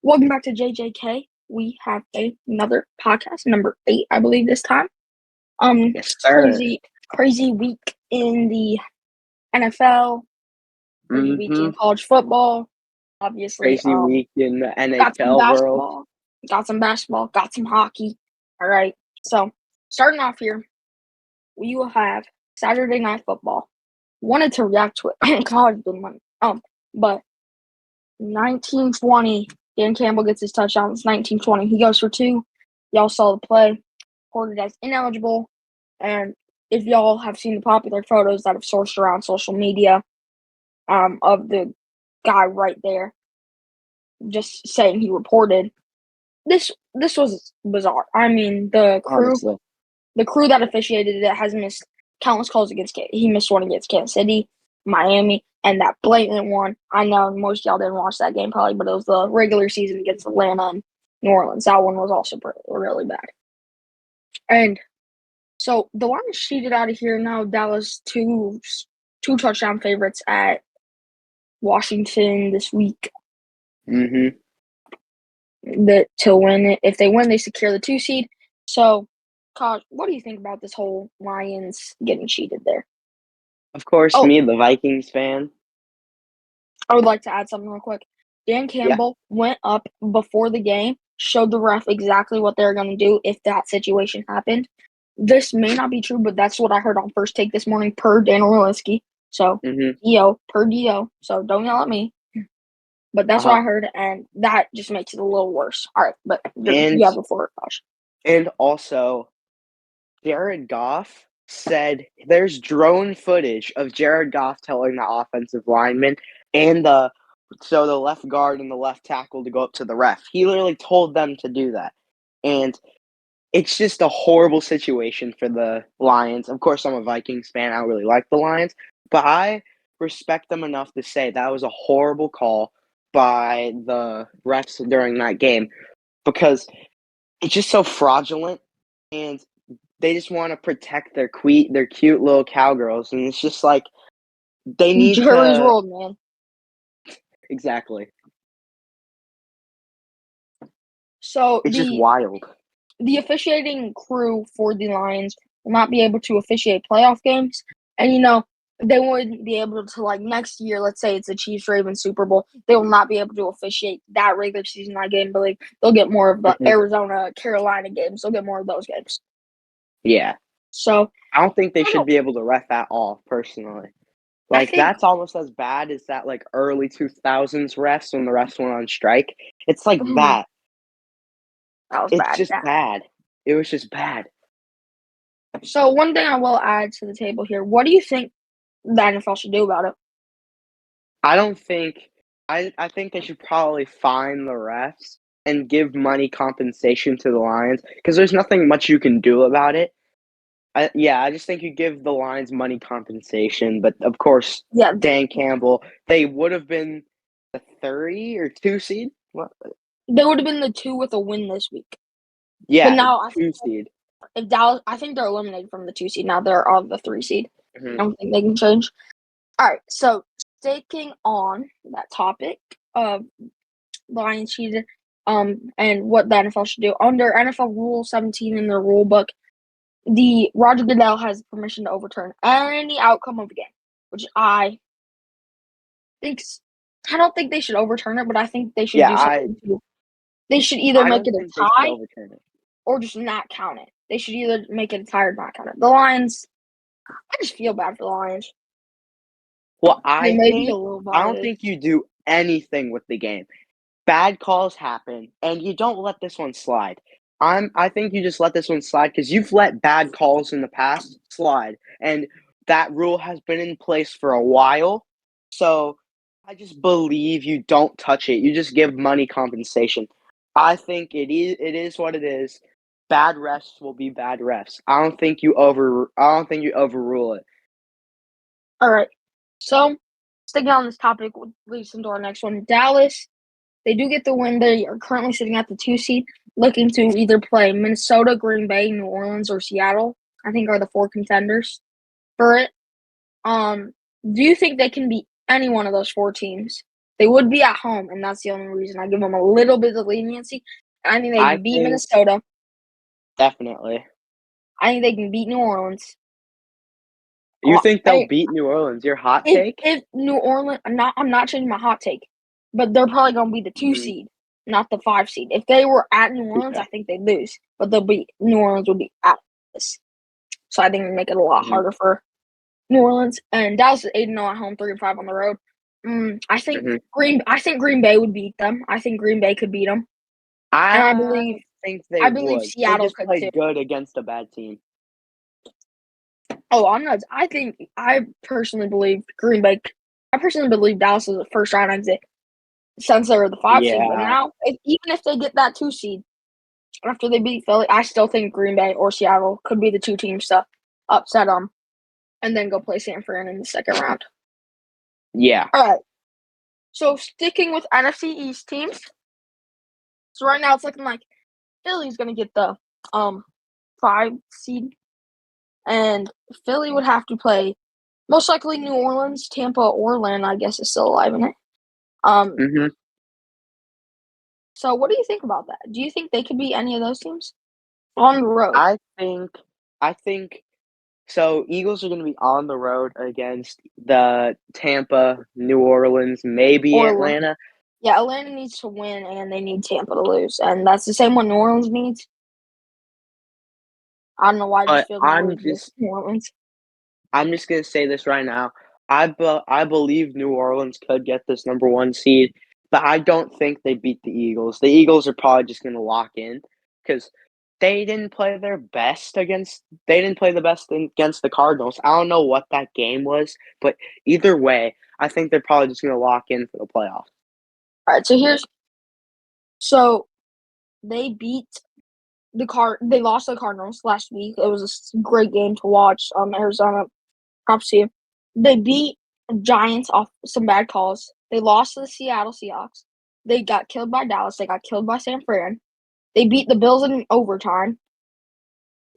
Welcome back to JJK. We have another podcast, number 8, I believe, this time. Yes, sir. Crazy week in the NFL, crazy week in college football. Obviously, Crazy week in the got some NHL world. basketball, got some hockey. All right. So, starting off here, we will have Saturday Night Football. Wanted to react to it. College didn't want but 1920. Dan Campbell gets his touchdown. It's 1920. He goes for 2. Y'all saw the play. Reported as ineligible. And if y'all have seen the popular photos that have sourced around social media of the guy right there just saying he reported, this was bizarre. I mean, the crew that officiated it has missed countless calls against he missed one against Kansas City, Miami, and that blatant one. I know most of y'all didn't watch that game probably, but it was the regular season against Atlanta and New Orleans. That one was also really bad. And so the Lions cheated out of here now. Dallas two touchdown favorites at Washington this week. That to win it. If they win, they secure the 2 seed. So, Kaj, what do you think about this whole Lions getting cheated there? Of course, me, the Vikings fan. I would like to add something real quick. Dan Campbell went up before the game, showed the ref exactly what they're going to do if that situation happened. This may not be true, but that's what I heard on First Take this morning per Dan Orlinski. So, per DO. So, don't yell at me. But that's what I heard, and that just makes it a little worse. All right, but you have the floor, Josh. And also, Jared Goff said there's drone footage of Jared Goff telling the offensive lineman and the left guard and the left tackle to go up to the ref. He literally told them to do that. And it's just a horrible situation for the Lions. Of course, I'm a Vikings fan. I don't really like the Lions. But I respect them enough to say that was a horrible call by the refs during that game because it's just so fraudulent and they just want to protect their cute little cowgirls, and it's just like they need Jerry's World, man. Exactly. So it's just wild. The officiating crew for the Lions will not be able to officiate playoff games, and they wouldn't be able to, like, next year, let's say it's the Chiefs-Ravens Super Bowl, they will not be able to officiate that regular season game, but they'll get more of the Arizona-Carolina games. They'll get more of those games. Yeah. So I don't think they should be able to ref at all, personally. That's almost as bad as that, early 2000s refs when the refs went on strike. It's like that. That was bad. It's just bad. It was just bad. So one thing I will add to the table here, what do you think the NFL should do about it? I think they should probably fine the refs and give money compensation to the Lions because there's nothing much you can do about it. I just think you give the Lions money compensation, but of course, Dan Campbell, they would have been the 3 or 2 seed. What? They would have been the 2 with a win this week. Yeah, but now 2 seed. If Dallas, I think they're eliminated from the 2 seed. Now they're on the 3 seed. I don't think they can change. All right, so sticking on that topic of Lions cheated, and what the NFL should do under NFL Rule 17 in their rule book, the Roger Goodell has permission to overturn any outcome of the game, which I don't think they should overturn it, but I think they should do something. They should either make it a tie or just not count it. They should either make it a tie or not count it. The Lions, I just feel bad for the Lions. Well, I don't think you do anything with the game. Bad calls happen, and you don't let this one slide. I think you just let this one slide because you've let bad calls in the past slide, and that rule has been in place for a while. So I just believe you don't touch it. You just give money compensation. I think it is what it is. Bad refs will be bad refs. I don't think you overrule it. All right. So sticking on this topic leads into our next one. Dallas, they do get the win. They are currently sitting at the 2 seed, looking to either play Minnesota, Green Bay, New Orleans, or Seattle. I think are the 4 contenders for it. Do you think they can beat any one of those 4 teams? They would be at home, and that's the only reason I give them a little bit of leniency. I think they I can beat think Minnesota. definitely. I think they can beat New Orleans. You think they'll I beat New Orleans? Your hot if take? if New Orleans, I'm not changing my hot take, but they're probably gonna be the 2 Mhm. seed, not the 5 seed. If they were at New Orleans, Yeah. I think they'd lose, but New Orleans would be at this. So I think it'd make it a lot Mhm. harder for New Orleans. And Dallas is 8-0 at home, 3-5 on the road. I think Mhm. Green Bay would beat them. I think Green Bay could beat them, and I think they I believe would. They Seattle just could too. played good against a bad team. Oh, I'm not. I personally believe Green Bay. I personally believe Dallas is a first round exit since they were the 5 seed. But Yeah. now, even if they get that 2 seed after they beat Philly, I still think Green Bay or Seattle could be the 2 teams to upset them and then go play San Fran in the second round. Yeah. All right. So sticking with NFC East teams. So right now it's looking like Philly's gonna get the 5 seed, and Philly would have to play most likely New Orleans, Tampa, or Atlanta. I guess is still alive in it. Mhm. So what do you think about that? Do you think they could beat any of those teams on the road? I think I think so Eagles are gonna be on the road against the Tampa, New Orleans, maybe Or Atlanta, yeah, Atlanta needs to win, and they need Tampa to lose, and that's the same one New Orleans needs. I don't know why I just but feel they're gonna lose against New Orleans. I'm just gonna say this right now. I believe New Orleans could get this number 1 seed, but I don't think they beat the Eagles. The Eagles are probably just gonna lock in because they didn't play the best against the Cardinals. I don't know what that game was, but either way, I think they're probably just gonna lock in for the playoffs. All right, so they beat they lost to the Cardinals last week. It was a great game to watch. Arizona, props to you. They beat Giants off some bad calls. They lost to the Seattle Seahawks. They got killed by Dallas. They got killed by San Fran. They beat the Bills in overtime.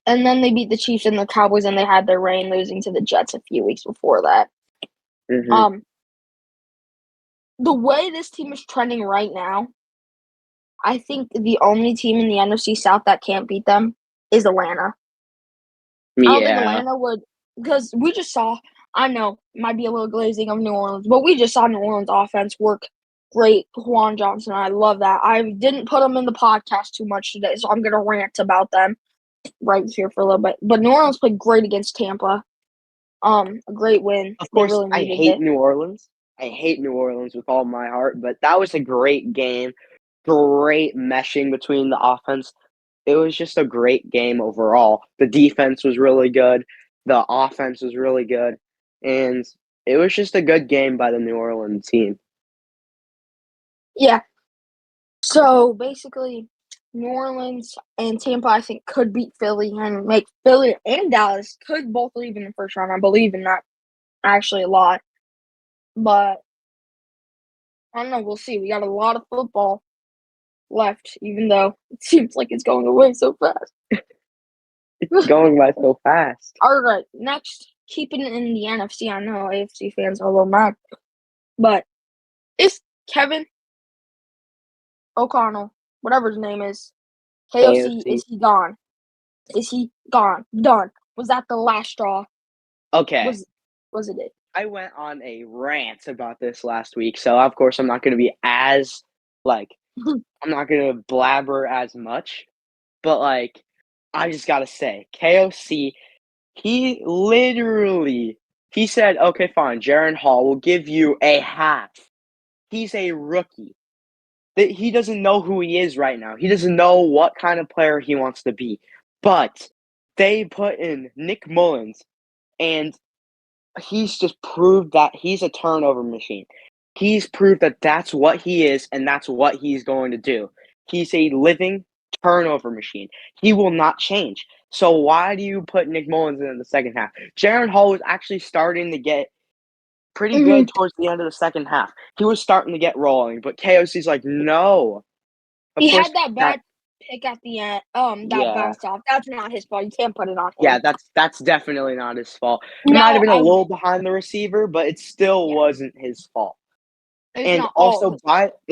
And then they beat the Chiefs and the Cowboys, and they had their reign, losing to the Jets a few weeks before that. Mhm. Um, the way this team is trending right now, I think the only team in the NFC South that can't beat them is Atlanta. I don't think Yeah. Atlanta would, because we just saw. I know it might be a little glazing of New Orleans, but we just saw New Orleans offense work great. Juwan Johnson, I love that. I didn't put them in the podcast too much today, so I'm gonna rant about them right here for a little bit. But New Orleans played great against Tampa. A great win. Of They course, really I needed hate it. New Orleans. I hate New Orleans with all my heart, but that was a great game. Great meshing between the offense. It was just a great game overall. The defense was really good. The offense was really good. And it was just a good game by the New Orleans team. Yeah. So basically, New Orleans and Tampa, I think, could beat Philly and make Philly and Dallas could both leave in the first round. I believe in that actually a lot. But I don't know. We'll see. We got a lot of football left, even though it seems like it's going away so fast. It's going by so fast. All right. Next, keeping it in the NFC. I know AFC fans are a little mad. But is Kevin O'Connell, whatever his name is, KOC, KOC. is he gone? Is he gone? Done. Was that the last straw? Okay. Was it? I went on a rant about this last week, so of course I'm not gonna be as like I'm not gonna blabber as much, but I just gotta say, KOC, he literally he said, "Okay, fine, Jaren Hall will give you a half." He's a rookie. That he doesn't know who he is right now. He doesn't know what kind of player he wants to be. But they put in Nick Mullins, and he's just proved that he's a turnover machine. He's proved that that's what he is, and that's what he's going to do. He's a living turnover machine. He will not change. So why do you put Nick Mullins in the second half? Jaron Hall was actually starting to get pretty Mhm. good towards the end of the second half. He was starting to get rolling, but KOC's like, no. Of He course, had that that bad pick at the end. That yeah, bounced off. That's not his fault. You can't put it on yeah, him. that's definitely not his fault. It might have No, been a little behind the receiver, but it still yeah. wasn't his fault. It's And not all of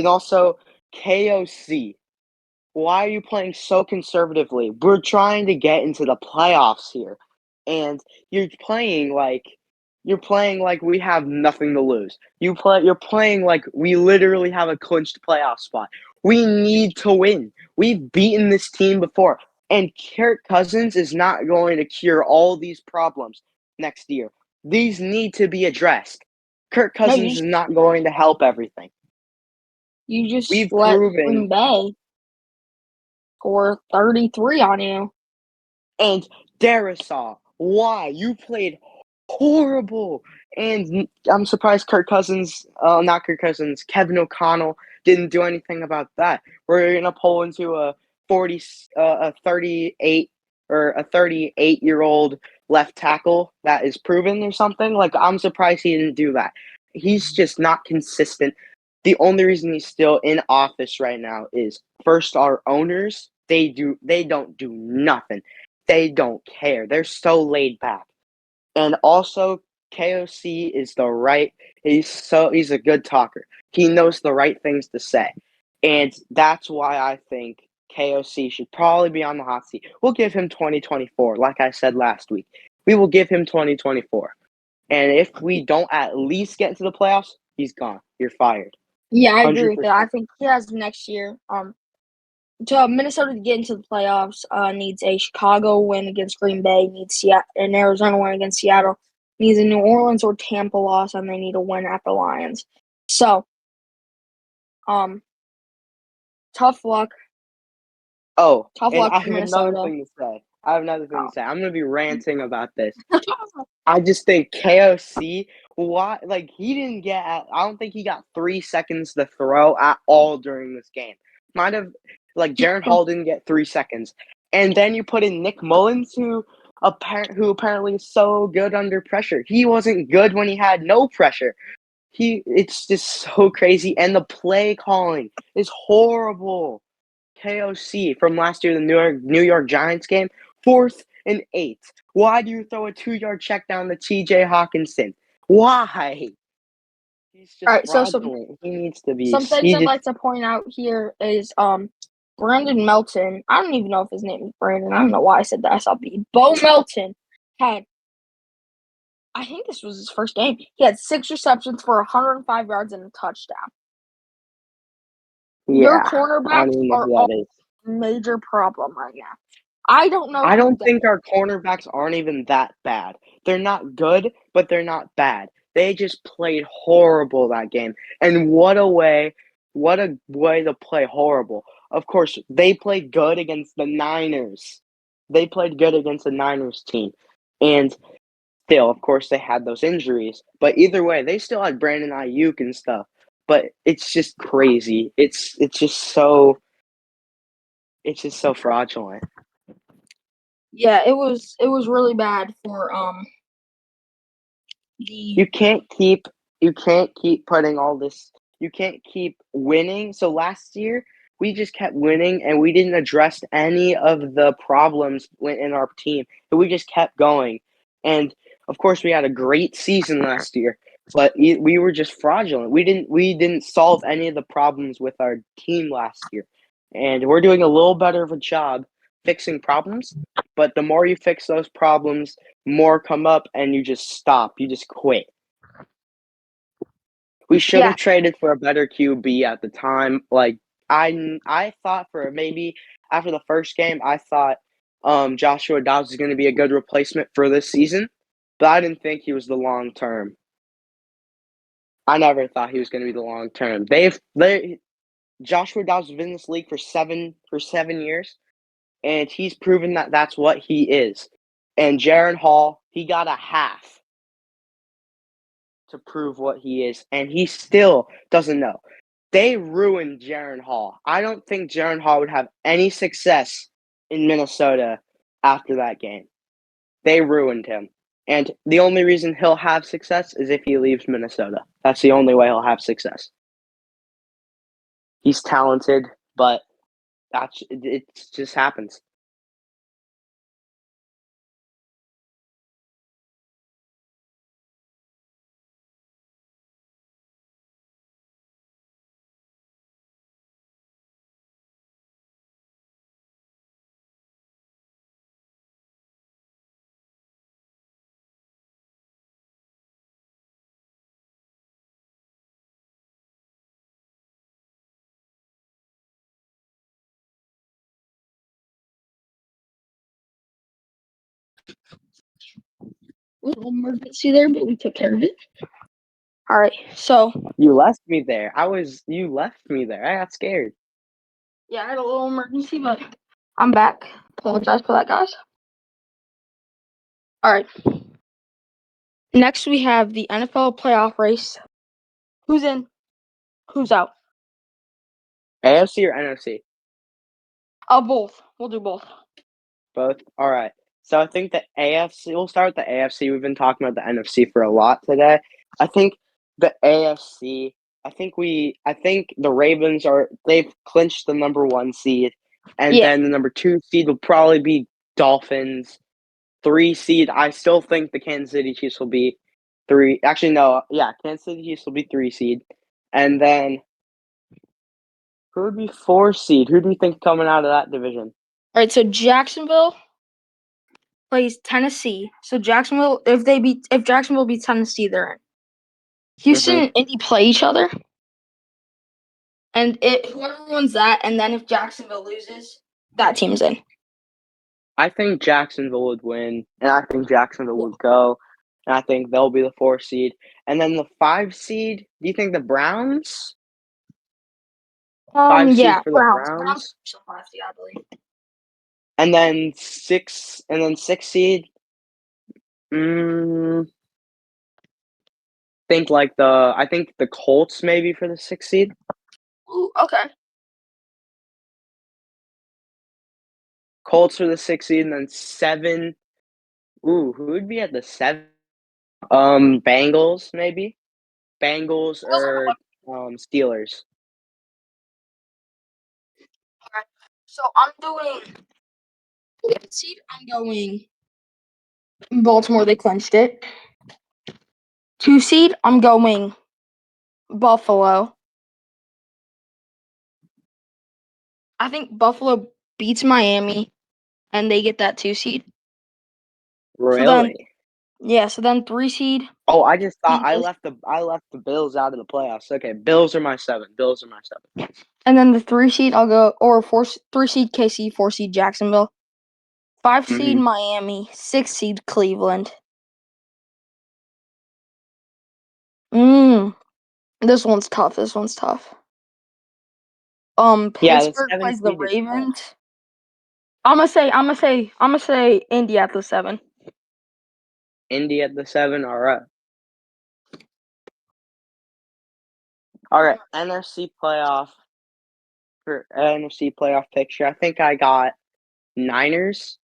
also KOC. Why are you playing so conservatively? We're trying to get into the playoffs here, and you're playing like we have nothing to lose. You're playing like we literally have a clinched playoff spot. We need to win. We've beaten this team before, and Kirk Cousins is not going to cure all these problems next year. These need to be addressed. Kirk no. Cousins is not going to help everything. You just We've let Green proven. Bay score 33 on you. And Darisaw, why? You played horrible. And I'm surprised not Kirk Cousins, Kevin O'Connell didn't do anything about that. We're gonna pull into a 38 or a 38-year-old left tackle that is proven or something. Like, I'm surprised he didn't do that. He's just not consistent. The only reason he's still in office right now is first our owners. They don't do nothing. They don't care. They're so laid back. And also KOC is he's a good talker. He knows the right things to say. And that's why I think KOC should probably be on the hot seat. We'll give him 2024, like I said last week. We will give him 2024. And if we don't at least get into the playoffs, he's gone. You're fired. Yeah, I agree with that. 100%. I think he has next year. To Minnesota to get into the playoffs, needs a Chicago win against Green Bay, needs an Arizona win against Seattle, needs a New Orleans or Tampa loss, and they need a win at the Lions. So, tough luck. Oh, Tough and luck I for have another Minnesota. thing to say. I'm going to be ranting about this. Oh. I just think KOC, why, like, he didn't I don't think he got 3 seconds to throw at all during this game. Might have, like, Jaren Hall didn't get 3 seconds. And then you put in Nick Mullins, who apparently is so good under pressure. He wasn't good when he had no pressure. It's just so crazy. And the play calling is horrible. KOC from last year, the New York Giants game, 4th and 8. Why do you throw a 2-yard check down to TJ Hawkinson? Why? He's All just right, so fraudulent. He needs to be. some things He I'd just. like to point out here is Brandon Melton. I don't even know if his name is Brandon. I don't know why I said the SLB. Bo Melton had, I think this was his first game. He had 6 receptions for 105 yards and a touchdown. Your Yeah, I don't cornerbacks even know are who all that is. a major problem right now. I don't know I who don't think our cornerbacks aren't even that bad. They're not good, but they're not bad. They just played horrible that game. And what a way to play horrible. Of course, they played good against the Niners. They played good against the Niners team. And still, of course, they had those injuries. But either way, they still had Brandon Ayuk and stuff. But it's just crazy. It's just so fraudulent. Yeah, it was really bad for the You can't keep putting all this. You can't keep winning. So last year we just kept winning and we didn't address any of the problems in our team. But we just kept going. And of course we had a great season last year, but we were just fraudulent. We didn't solve any of the problems with our team last year. And we're doing a little better of a job fixing problems, but the more you fix those problems, more come up and you just stop. You just quit. We should yeah. have traded for a better QB at the time. Like, I thought for maybe after the first game, I thought Joshua Dobbs was going to be a good replacement for this season, but I didn't think he was the long term. I never thought he was going to be the long term. Joshua Dobbs has been in this league for 7 years, and he's proven that that's what he is. And Jaren Hall, he got a half to prove what he is, and he still doesn't know. They ruined Jaren Hall. I don't think Jaren Hall would have any success in Minnesota after that game. They ruined him. And the only reason he'll have success is if he leaves Minnesota. That's the only way he'll have success. He's talented, but it just happens. Little emergency there, but we took care of it. All right, so You left me there. You left me there. I got scared. yeah, I had a little emergency, but I'm back. Apologize for that, guys. All right. Next, we have the NFL playoff race. Who's in? Who's out? AFC or NFC? Both. We'll do both. Both? All right. So I think the AFC, we'll start with the AFC. We've been talking about the NFC for a lot today. I think the AFC, I think the Ravens they've clinched the number 1 seed. And Yeah. then the number 2 seed will probably be Dolphins. 3 seed, I still think the Kansas City Chiefs will be 3. Actually, no. Yeah, Kansas City Chiefs will be 3 seed. And then who would be 4 seed? Who do you think coming out of that division? All right, so Jacksonville plays Tennessee. So Jacksonville, if Jacksonville beats Tennessee, they're in. Houston and Indy play each other, and whoever wins that, and then if Jacksonville loses, that team's in. I think Jacksonville would win, and I think Jacksonville would go, and I think they'll be the 4 seed. And then the 5 seed, do you think the Browns? 5 seed Yeah, for the Browns. Browns. So 5 seed, I believe. And then 6 seed. I think the Colts maybe for the 6 seed. Ooh, okay. Colts for the 6 seed, and then 7. Ooh, who would be at the 7? Bengals maybe. Bengals or Steelers. Okay. So I'm doing 8 seed. I'm going Baltimore. They clinched it. 2 seed. I'm going Buffalo. I think Buffalo beats Miami, and they get that 2 seed. Really? So then 3 seed. Oh, I just thought I Eagles. left the Bills out of the playoffs. Okay, Bills are my 7. Bills are my 7. And then the 3 seed, I'll go, or 3 seed KC, 4 seed Jacksonville, 5 seed Miami, 6 seed Cleveland. This one's tough. Yeah, the Pittsburgh 7 plays the seed is tough. Ravens. I'm gonna say Indy at the 7. Indy at the 7. All right. All right. NFC playoff picture. I think I got Niners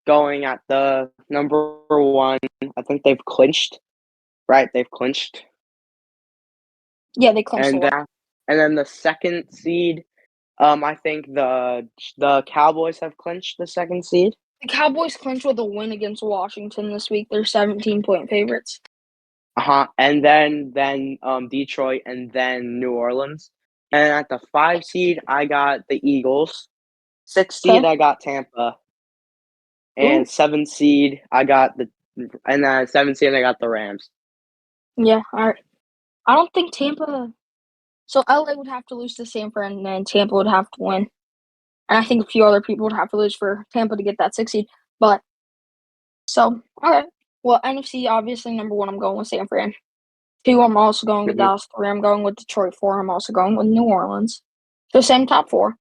going at the number 1. I think they've clinched. Right, they've clinched. Yeah, they clinched the one. And then the 2nd seed, I think the Cowboys have clinched the 2nd seed. The Cowboys clinched with a win against Washington this week. They're 17-point favorites. And then Detroit, and then New Orleans. And at the 5 seed, I got the Eagles. 6 seed, I got Tampa. And 7 seed, I got and then 7 seed, I got the Rams. Yeah, all right. I don't think Tampa. So LA would have to lose to San Fran, and then Tampa would have to win. And I think a few other people would have to lose for Tampa to get that 6 seed. But so okay. Well, NFC obviously number 1. I'm going with San Fran. 2. I'm also going with Dallas. 3. I'm going with Detroit. 4. I'm also going with New Orleans. So same top 4.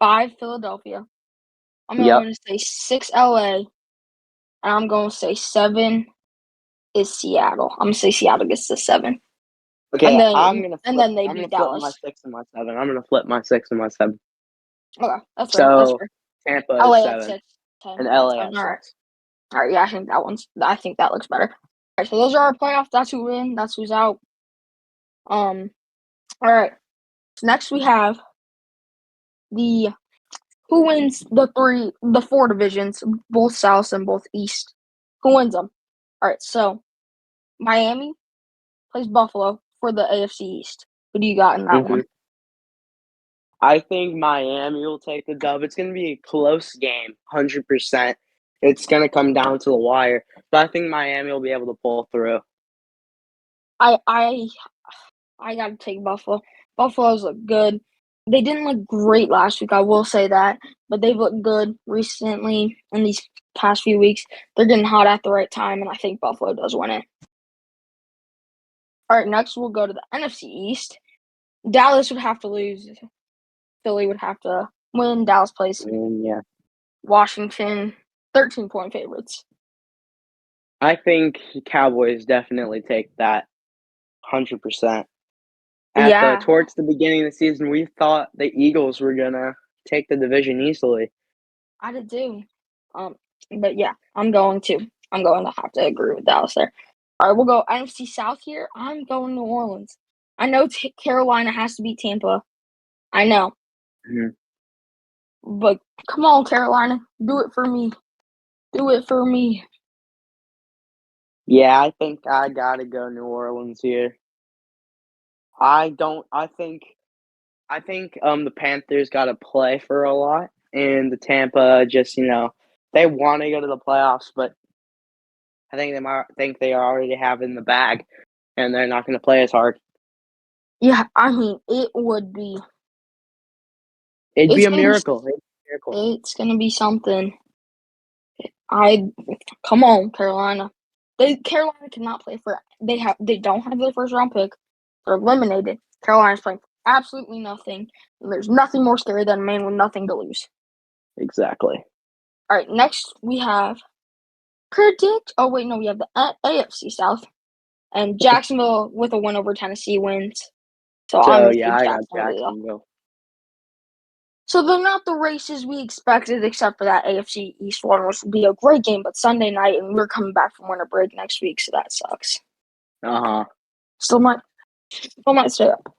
5 Philadelphia. I'm going to say 6 LA, and I'm going to say 7 is Seattle. I'm going to say Seattle gets the 7. Okay, and then, I'm gonna beat Dallas. my 6 and my 7. I'm gonna flip my 6 and my 7. Okay, that's fair. So Tampa LA is 7, at 6, 10, and LA at 6. All right, yeah, I think that looks better. All right, so those are our playoffs. That's who win. That's who's out. All right. So next we have who wins the 4 divisions, both South and both East. Who wins them? All right, so Miami plays Buffalo for the AFC East. Who do you got in that one? I think Miami will take the dub. It's going to be a close game, 100%. It's going to come down to the wire, but I think Miami will be able to pull through. I got to take Buffalo. Buffalo's look good. They didn't look great last week, I will say that, but they've looked good recently in these past few weeks. They're getting hot at the right time, and I think Buffalo does win it. All right, next we'll go to the NFC East. Dallas would have to lose. Philly would have to win. Dallas plays Yeah. Washington, 13-point favorites. I think Cowboys definitely take that 100%. Towards the beginning of the season, we thought the Eagles were gonna take the division easily. I did too. But yeah, I'm going to have to agree with Dallas there. All right, we'll go NFC South here. I'm going New Orleans. I know Carolina has to beat Tampa. I know. Mhm. But come on, Carolina. Do it for me. Do it for me. Yeah, I think I gotta go New Orleans here. I think the Panthers gotta play for a lot, and the Tampa just, they wanna go to the playoffs, but I think they already have in the bag, and they're not gonna play as hard. Yeah, I mean, it would be. It'd be It's a gonna be. miracle. It'd be a miracle. It's gonna be something. Come on, Carolina. Carolina cannot play for. They don't have their first round pick. They're eliminated. Carolina's playing for absolutely nothing. And there's nothing more scary than a man with nothing to lose. Exactly. All right, next we have predict. Oh wait, no, we have the AFC South, and Jacksonville with a win over Tennessee wins. So I'm So, gonna yeah, take I got Jacksonville. Jacksonville. So they're not the races we expected, except for that AFC East one, which would be a great game, but Sunday night, and we're coming back from winter break next week, so that sucks. Uh-huh. Still might stay up.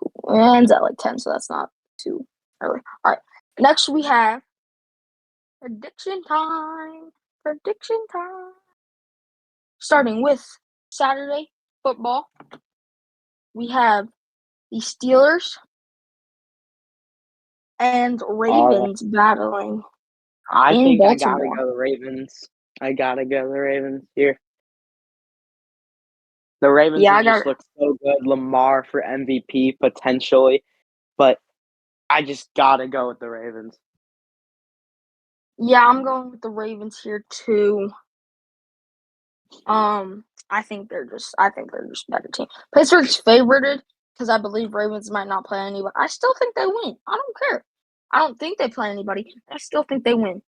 It ends at like 10, so that's not too early. All right. Next we have prediction time. Prediction time. Starting with Saturday football, we have the Steelers and Ravens battling I in think I gotta Baltimore. go the Ravens. I gotta go the Ravens here. The Ravens Yeah, have just looked so good. Lamar for MVP potentially, but I just gotta go with the Ravens. Yeah, I'm going with the Ravens here too. I think they're just a better team. Pittsburgh's favorited because I believe Ravens might not play anybody. I still think they win. I don't care. I don't think they play anybody. I still think they win.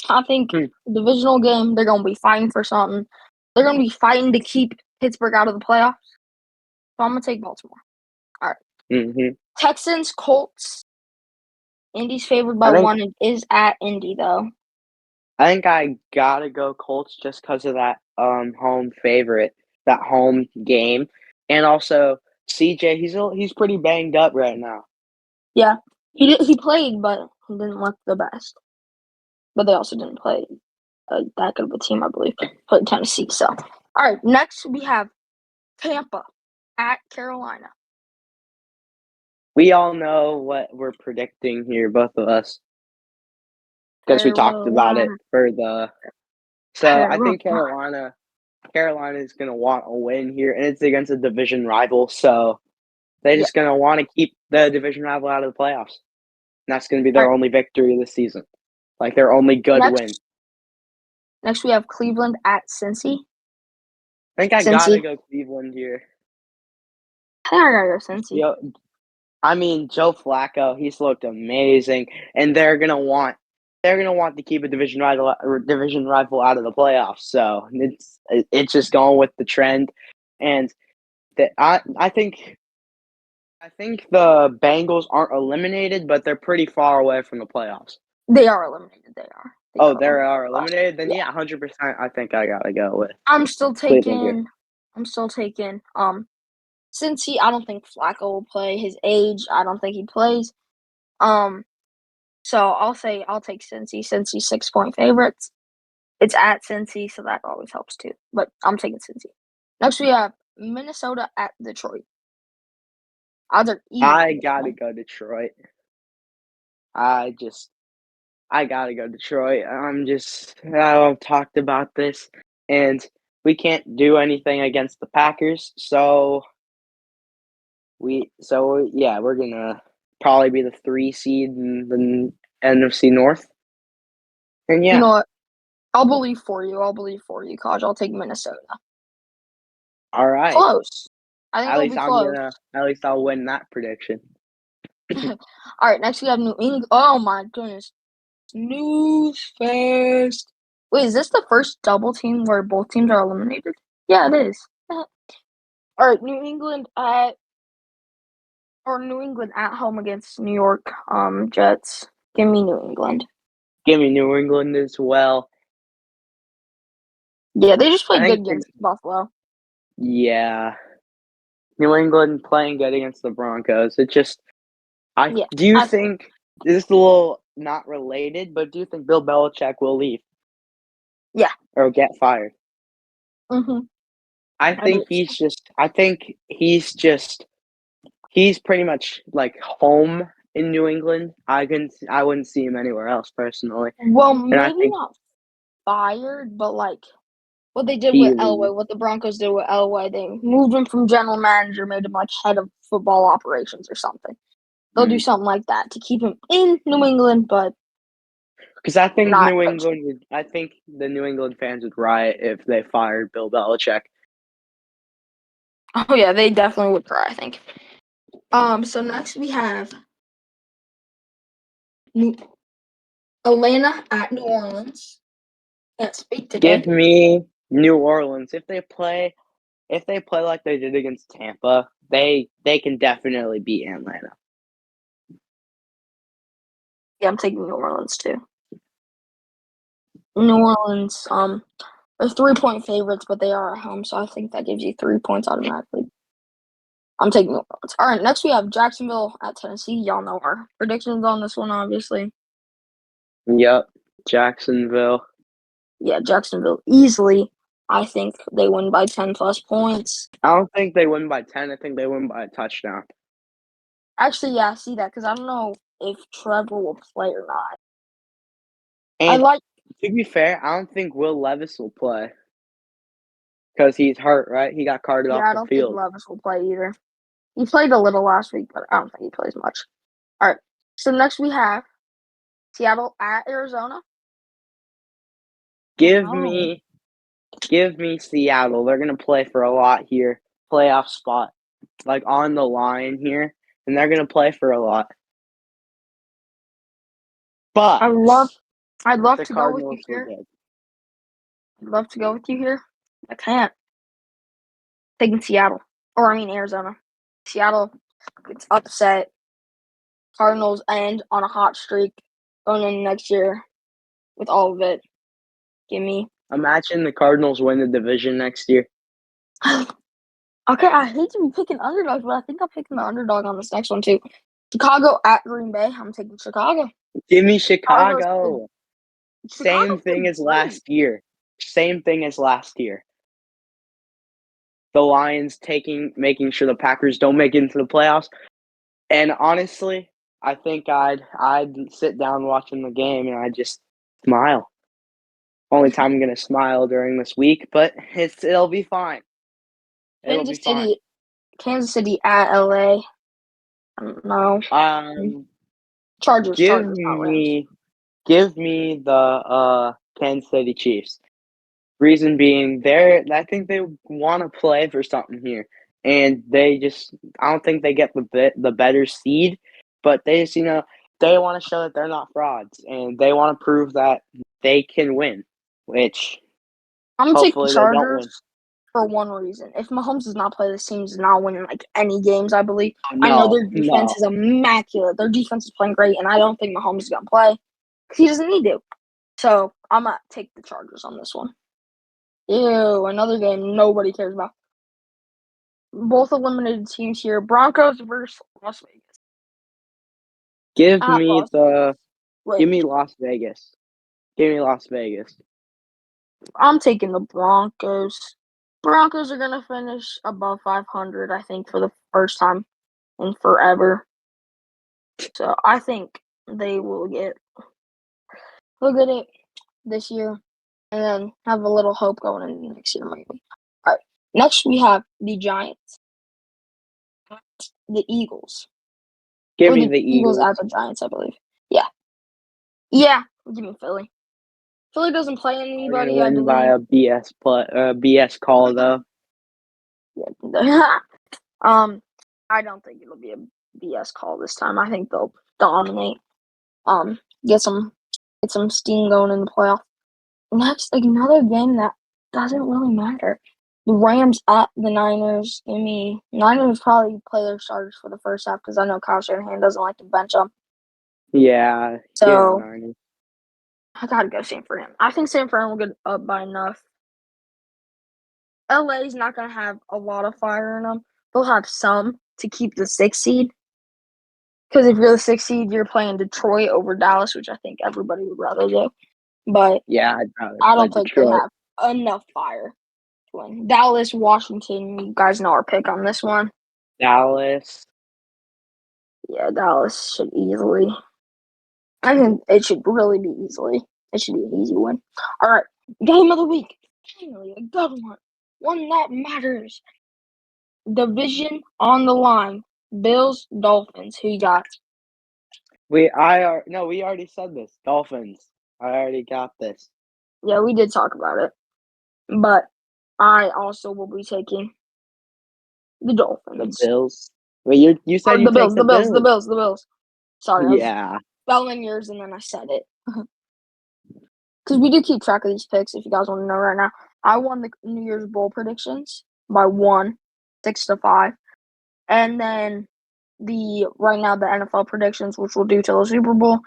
I think divisional game, they're gonna be fighting for something. They're gonna be fighting to keep Pittsburgh out of the playoffs. So I'm gonna take Baltimore. All right. Mm-hmm. Texans, Colts. Indy's favored by I think 1. It is at Indy though. I think I gotta go Colts just because of that home favorite, that home game, and also CJ. He's pretty banged up right now. Yeah, he played, but he didn't look the best. But they also didn't play that good of a team, I believe. Played Tennessee. So, all right. Next we have Tampa at Carolina. We all know what we're predicting here, both of us, because we talked about it for the. So I think Carolina is gonna want a win here, and it's against a division rival. So they're just gonna want to keep the division rival out of the playoffs. And that's gonna be their only victory this season, like their only good win. Next, we have Cleveland at Cincy. I think I gotta go Cleveland here. I think I gotta go Cincy. I mean, Joe Flacco, he's looked amazing, and they're gonna want to keep a division rival out of the playoffs. So it's just going with the trend, and I think the Bengals aren't eliminated, but they're pretty far away from the playoffs. They are eliminated. They are. They are eliminated. Then yeah, 100%. I think I gotta go with. I'm still taking. Cincy. I don't think Flacco will play. His age, I don't think he plays. So I'll take Cincy. Cincy 6-point favorites. It's at Cincy, so that always helps too. But I'm taking Cincy. Next we have Minnesota at Detroit. I gotta go Detroit. I gotta go Detroit. I've talked about this, and we can't do anything against the Packers. So we're gonna probably be the 3 seed in the NFC North. And You yeah, know what? I'll believe for you. Kaj. I'll take Minnesota. all right. Close. I think it'll be close. At least I'll win that prediction. All right, next we have New England. Oh my goodness. News fest. Wait, is this the first double team where both teams are eliminated? Yeah, it is. All right, New England at home against New York Jets. Give me New England. Give me New England as well. Yeah, they just played I good think against Buffalo. yeah. New England playing good against the Broncos. It just Yeah, do you I think this is a little not related, but do you think Bill Belichick will leave? Yeah. Or get fired? Mhm. I think he's pretty much like home in New England. I wouldn't see him anywhere else personally. Well, And I maybe think not fired, but like what they did he with Elway, leaves. what the Broncos did with Elway, they moved him from general manager, made him like head of football operations or something. They'll do something like that to keep him in New England, but Because I think not coaching. I think the New England fans would riot if they fired Bill Belichick. Oh yeah, they definitely would try, I think. So next we have Atlanta at New Orleans. Can't speak today. Give me New Orleans. If they play like they did against Tampa, they can definitely beat Atlanta. Yeah, I'm taking New Orleans too. New Orleans, they're 3-point favorites, but they are at home, so I think that gives you 3 points automatically. I'm taking New Orleans. All right, next we have Jacksonville at Tennessee. Y'all know our predictions on this one, obviously. Yep, Jacksonville. Yeah, Jacksonville easily. I think they win by 10 plus points. I don't think they win by 10. I think they win by a touchdown. Actually, yeah, I see that because I don't know if Trevor will play or not. And to be fair, I don't think Will Levis will play because he's hurt, right? He got carted off I the don't think field. Levis will play either. He played a little last week, but I don't think he plays much. All right, so next we have Seattle at Arizona. Give me Seattle. They're gonna play for a lot here. Playoff spot, like on the line here, and they're gonna play for a lot. But I'd love the to go with you Cardinals were here. good. I'd love to go with you here. I can't. Taking Seattle, or I mean Arizona. Seattle gets upset. Cardinals end on a hot streak going in next year with all of it. Give me. Imagine the Cardinals win the division next year. Okay, I hate to be picking underdogs, but I think I'm picking the underdog on this next one too. Chicago at Green Bay. I'm taking Chicago. Give me Chicago's Chicago. Same Chicago's thing been as great. last year. Same thing as last year. The Lions making sure the Packers don't make it into the playoffs. And honestly, I think I'd sit down watching the game and I'd just smile. Only time I'm gonna smile during this week, but it'll be fine. It'll be fine. Kansas City at LA. I don't know. Chargers, Give not Rams. me the Kansas City Chiefs. Reason being, I think they want to play for something here, and I don't think they get the better seed, but they just they want to show that they're not frauds, and they want to prove that they can win, which I'm gonna take the hopefully they don't Chargers win. for one reason. If Mahomes does not play, this team is not winning like any games, I believe. I know No, their defense is immaculate. Their defense is playing great, and I don't think Mahomes is gonna play because he doesn't need to. So I'm gonna take the Chargers on this one. Ew, another game nobody cares about. Both eliminated teams here. Broncos versus Las Vegas. give At me Las Vegas. give Wait, me Las Vegas. Give me Las Vegas. I'm taking the Broncos. Broncos are gonna finish above 500, I think, for the first time in forever. So I think they will get it this year, and then have a little hope going into next year, maybe. All right. Next, we have the Giants, the Eagles, Give or me the the Eagles Eagles. at the Giants, I believe. Yeah. Give me Philly. Philly doesn't play Probably gonna anybody, I win by believe. a BS call though. Yeah. I don't think it'll be a BS call this time. I think they'll dominate. Get some steam going in the playoff. Next, like another game that doesn't really matter. The Rams at the Niners. Niners probably play their starters for the first half because I know Kyle Shanahan doesn't like to bench them. Yeah, So Niners. I gotta go San Fran. I think San Fran will get up by enough. LA's not gonna have a lot of fire in them. They'll have some to keep the 6th seed. Because if you're the 6th seed, you're playing Detroit over Dallas, which I think everybody would rather do. But Yeah, I'd rather I play don't think they Detroit. have enough fire to win. Dallas, Washington, you guys know our pick on this one. Dallas. Yeah, Dallas should easily. I think it should really be easily. It should be an easy win. All right, game of the week. Finally, a good one. One that matters. Division on the line. Bills, Dolphins. Who you got? We already said this. Dolphins. I already got this. Yeah, we did talk about it. But I also will be taking the Dolphins. The Bills. Wait, you said you the Bills, take the Bills, the Bills, the Bills. Sorry, I was Yeah. spelling yours and then I said it. Because we do keep track of these picks, if you guys want to know right now. I won the New Year's Bowl predictions by 1, 6-5. And then right now the NFL predictions, which we'll do till the Super Bowl,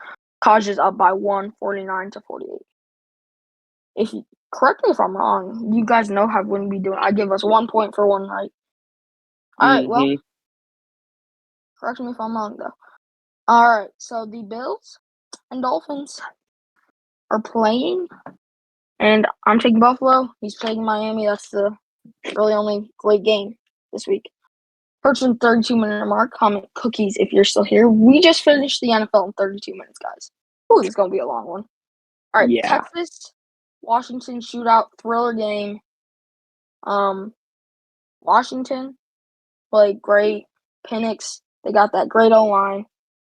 Kaj is up by 1, 49-48. If you correct me if I'm wrong, you guys know how when we do it. I give us 1 point for one right. All right, well, correct me if I'm wrong though. All right, so the Bills and Dolphins are playing, and I'm taking Buffalo. He's playing Miami. That's the really only great game this week. Approaching 32-minute mark. Comment cookies if you're still here. We just finished the NFL in 32 minutes, guys. Ooh, this is gonna be a long one. All right, Yeah. Texas, Washington shootout thriller game. Washington played great. Penix, they got that great O-line.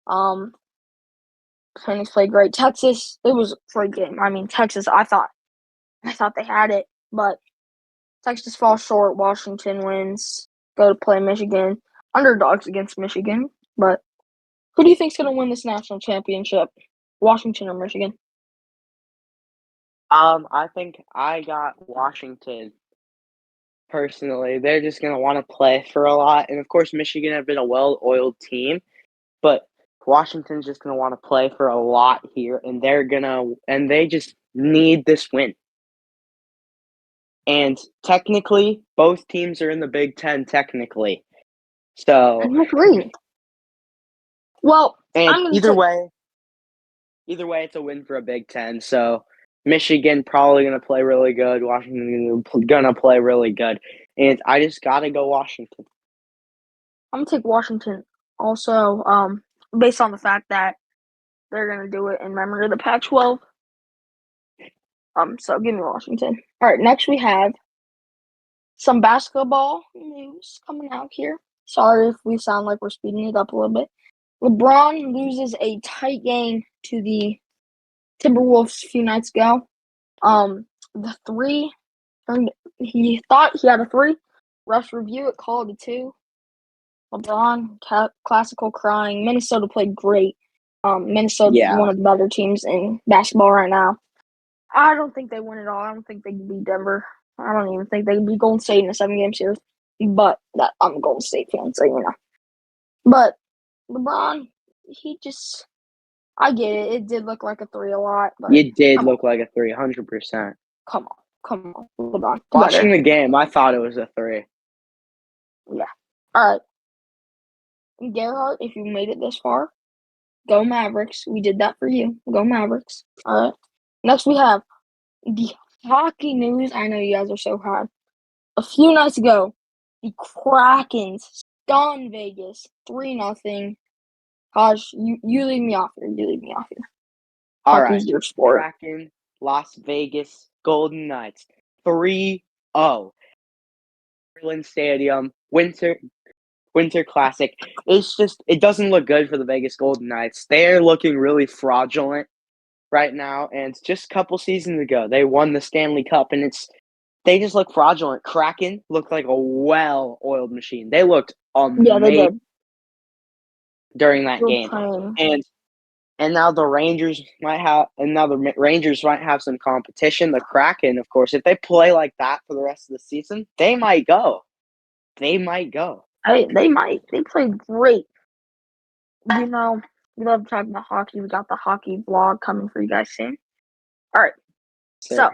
Penix played great. Texas, it was a great game. I mean, Texas, I thought they had it, but Texas falls short. Washington wins. Go to play Michigan. Underdogs against Michigan. But who do you think's going to win this national championship? Washington or Michigan? I think I got Washington. Personally, they're just gonna want to play for a lot, and of course, Michigan have been a well-oiled team, but Washington's just gonna want to play for a lot here, and they just need this win. And technically, both teams are in the Big Ten. Technically, so I agree. Well, and either way, it's a win for a Big Ten. So Michigan probably gonna play really good. Washington gonna play really good, and I just gotta go Washington. I'm gonna take Washington. Also, based on the fact that they're gonna do it in memory of the Pac-12. So give me Washington. All right, next we have some basketball news coming out here. Sorry if we sound like we're speeding it up a little bit. LeBron loses a tight game to the Timberwolves a few nights ago. The three, he thought he had a 3. Refs review it, called it a 2. LeBron, classical crying. Minnesota played great. Minnesota is one of the better teams in basketball right now. I don't think they win it all. I don't think they can beat Denver. I don't even think they can beat Golden State in a 7-game series. But I'm a Golden State fan, so you know. But LeBron, I get it. It did look like a 3 a lot. But it did look like a 3, 100%. Come on, LeBron. Watching the game, I thought it was a 3. Yeah. All right. Gerhardt, if you made it this far, go Mavericks. We did that for you. Go Mavericks. All right. Next, we have the hockey news. I know you guys are so high. A few nights ago, the Krakens stunned Vegas 3-0. Haj, you leave me off here. All Hockey's right. your sport. Kraken, Las Vegas, Golden Knights, 3-0. Berlin Stadium, Winter Classic. It doesn't look good for the Vegas Golden Knights. They're looking really fraudulent. right now, and just a couple seasons ago, they won the Stanley Cup, and they just look fraudulent. Kraken looked like a well-oiled machine. They looked Yeah, they amazing did. during that Good game, training. and now the Rangers might have some competition. The Kraken, of course, if they play like that for the rest of the season, they might go. They might go. They might. They played great. You know, we love talking about hockey. We got the hockey vlog coming for you guys soon. All right. So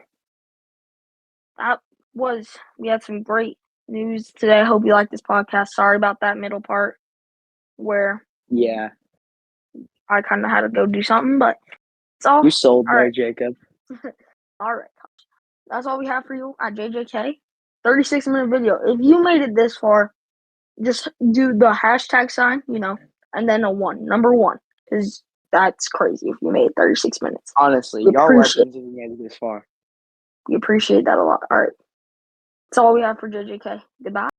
we had some great news today. I hope you like this podcast. Sorry about that middle part where Yeah, I kind of had to go do something, but it's all you sold all there, right. Jacob. All right. That's all we have for you at JJK. 36-minute video. If you made it this far, just do the hashtag sign, and then number one, because that's crazy if you made 36 minutes. Honestly, We y'all appreciate legends if you made it this far. We appreciate that a lot. All right. That's all we have for JJK. Goodbye.